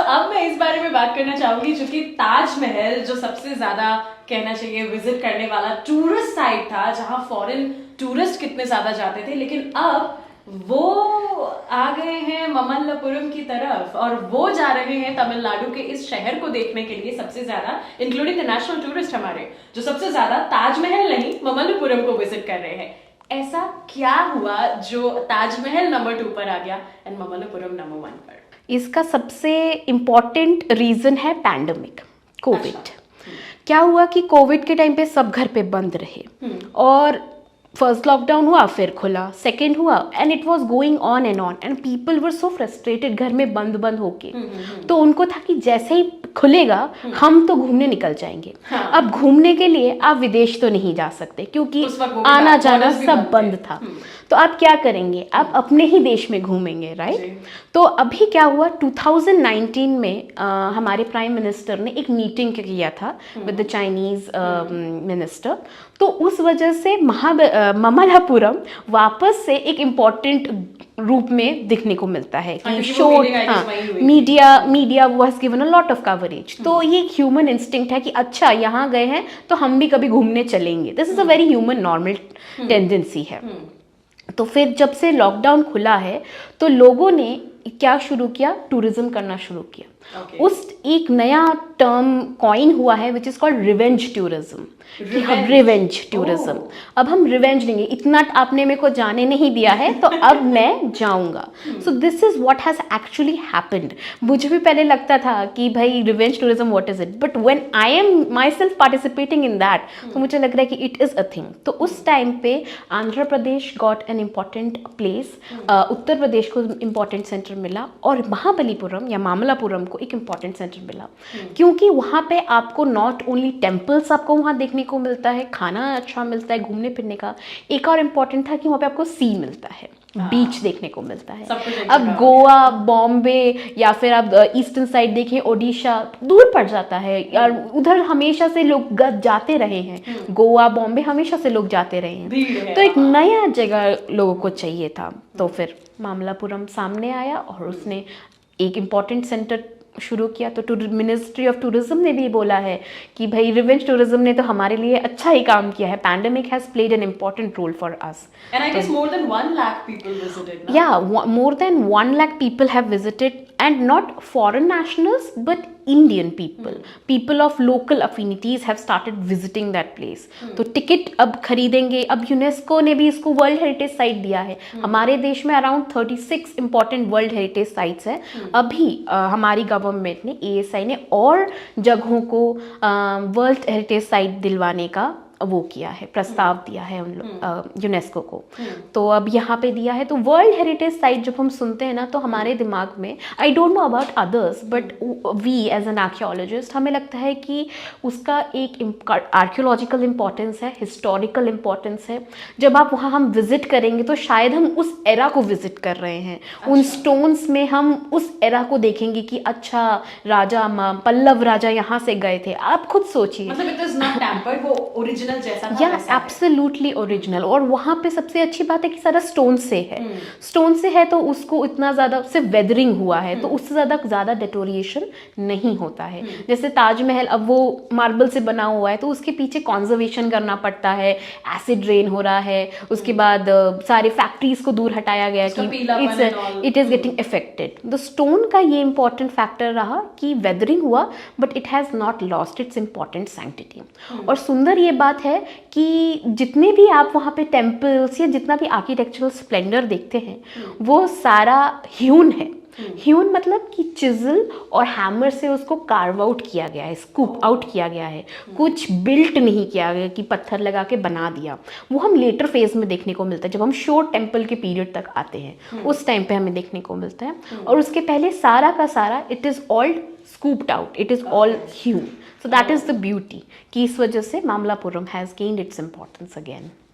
अब मैं इस बारे में बात करना चाहूंगी, चूंकि ताजमहल जो सबसे ज्यादा कहना चाहिए विजिट करने वाला टूरिस्ट साइट था, जहां फॉरेन टूरिस्ट कितने ज्यादा जाते थे, लेकिन अब वो आ गए हैं ममल्लापुरम की तरफ और वो जा रहे हैं तमिलनाडु के इस शहर को देखने के लिए। सबसे ज्यादा इंक्लूडिंग द नेशनल टूरिस्ट हमारे, जो सबसे ज्यादा ताजमहल नहीं ममल्लापुरम को विजिट कर रहे हैं। ऐसा क्या हुआ जो ताजमहल नंबर 2 पर आ गया एंड ममल्लापुरम नंबर 1 पर? इसका सबसे इम्पॉर्टेंट रीजन है पैंडमिक, कोविड। क्या हुआ कि कोविड के टाइम पे सब घर पे बंद रहे और फर्स्ट लॉकडाउन हुआ, फिर खुला, सेकेंड हुआ, and it was going on and people were so frustrated घर में बंद बंद होके। तो उनको था कि जैसे ही खुलेगा हम तो घूमने निकल जाएंगे। हाँ। अब घूमने के लिए आप विदेश तो नहीं जा सकते क्योंकि आना जाना सब बंद था। तो आप क्या करेंगे, आप अपने ही देश में घूमेंगे, राइट? तो अभी क्या हुआ, 2019 में हमारे प्राइम मिनिस्टर ने एक मीटिंग किया था विद द चाइनीज मिनिस्टर। तो उस वजह से ममल्लापुरम वापस से एक इम्पॉर्टेंट रूप में दिखने को मिलता है कि शो मीडिया वो has given a lot of coverage. तो ये एक ह्यूमन इंस्टिंक्ट है कि अच्छा यहाँ गए हैं तो हम भी कभी घूमने चलेंगे। This is a very human normal tendency है। तो फिर जब से लॉकडाउन खुला है तो लोगों ने क्या शुरू किया, टूरिज्म करना शुरू किया। उस एक नया टर्म कॉइन हुआ है which is called revenge tourism. Revenge tourism, अब हम रिवेंज लेंगे, इतना आपने मेरे को जाने नहीं दिया है तो अब मैं जाऊंगा। So this is what has actually happened. मुझे भी पहले लगता था कि भाई revenge tourism what is it, but when I am my self participating in that तो मुझे लग रहा है कि इट इज अ थिंग। तो उस टाइम पे Andhra Pradesh got an important place, Uttar Pradesh को इम्पॉर्टेंट सेंटर मिला और महाबलीपुरम या मामल्लापुरम को एक इम्पॉर्टेंट सेंटर मिला। क्योंकि वहाँ पे आपको नॉट ओनली टेम्पल्स आपको वहाँ देखने को मिलता है, खाना अच्छा मिलता है, घूमने फिरने का, एक और इम्पॉर्टेंट था कि वहाँ पे आपको सी मिलता है, बीच देखने को मिलता है। अब गोवा, बॉम्बे या फिर आप ईस्टर्न साइड देखें, ओडिशा दूर पड़ जाता है और उधर हमेशा से लोग जाते रहे हैं। गोवा, बॉम्बे हमेशा से लोग जाते रहे हैं। तो एक नया जगह लोगों को चाहिए था। तो फिर मामल्लापुरम सामने आया और उसने एक इम्पॉर्टेंट सेंटर शुरू किया। तो मिनिस्ट्री ऑफ टूरिज्म ने भी बोला है कि भाई रिवेंज टूरिज्म ने तो हमारे लिए अच्छा ही काम किया है। Pandemic has played an important role for us. And I guess more than 1 lakh people visited, no? Yeah, more than 1 lakh people have visited, and not foreign nationals but Indian people. People of local affinities have started visiting that place. तो ticket अब खरीदेंगे। अब UNESCO ने भी इसको world heritage site दिया है। हमारे देश में around 36 important world heritage sites हैं। अभी हमारी गवर्नमेंट ने, ASI ने और जगहों को वर्ल्ड हेरिटेज साइट दिलवाने का वो किया है, प्रस्ताव दिया है उन यूनेस्को को। तो अब यहाँ पे दिया है। तो वर्ल्ड हेरिटेज साइट जब हम सुनते हैं ना तो हमारे दिमाग में, I don't know about others but we as an archaeologist हमें लगता है कि उसका एक आर्कियोलॉजिकल इम्पोर्टेंस है, हिस्टोरिकल इम्पोर्टेंस है। जब आप वहाँ हम विजिट करेंगे तो शायद हम उस एरा को विजिट कर रहे हैं। उन स्टोन्स में हम उस एरा को देखेंगे कि अच्छा राजा पल्लव राजा यहाँ से गए थे। आप खुद सोचिए, मतलब इट इज नॉट टेम्पर्ड, वो ओरिजिनल जैसा था, या एब्सोल्युटली ओरिजिनल। और वहाँ पे सबसे अच्छी बात है कि सारा स्टोन से है। स्टोन से है तो उसको इतना ज़्यादा सिर्फ वेदरिंग हुआ है तो उससे ज़्यादा डेटोरिएशन नहीं होता है। जैसे ताजमहल अब वो मार्बल से बना हुआ है तो उसके पीछे कॉन्जर्वेशन करना पड़ता है, एसिड रेन हो रहा है, उसके बाद सारे फैक्ट्रीज को दूर हटाया गया कि it is getting affected. The stone का ये इंपॉर्टेंट फैक्टर रहा कि वेदरिंग हुआ but it has not lost its important sanctity. और सुंदर ये बात है कि जितने भी आप वहाँ पे टेम्पल्स या जितना भी आर्किटेक्चरल स्प्लेंडर देखते हैं वो सारा ह्यून है। ह्यून मतलब कि चिजल और हैमर से उसको कार्व आउट किया गया है, स्कूप आउट किया गया है। कुछ बिल्ट नहीं किया गया कि पत्थर लगा के बना दिया। वो हम लेटर फेज में देखने को मिलता है, जब हम शोर टेम्पल के पीरियड तक आते हैं उस टाइम पे हमें देखने को मिलता है। और उसके पहले सारा का सारा it is all scooped out, it is all Hyun. So that is the beauty कि इस वजह से Mamallapuram has gained its importance again.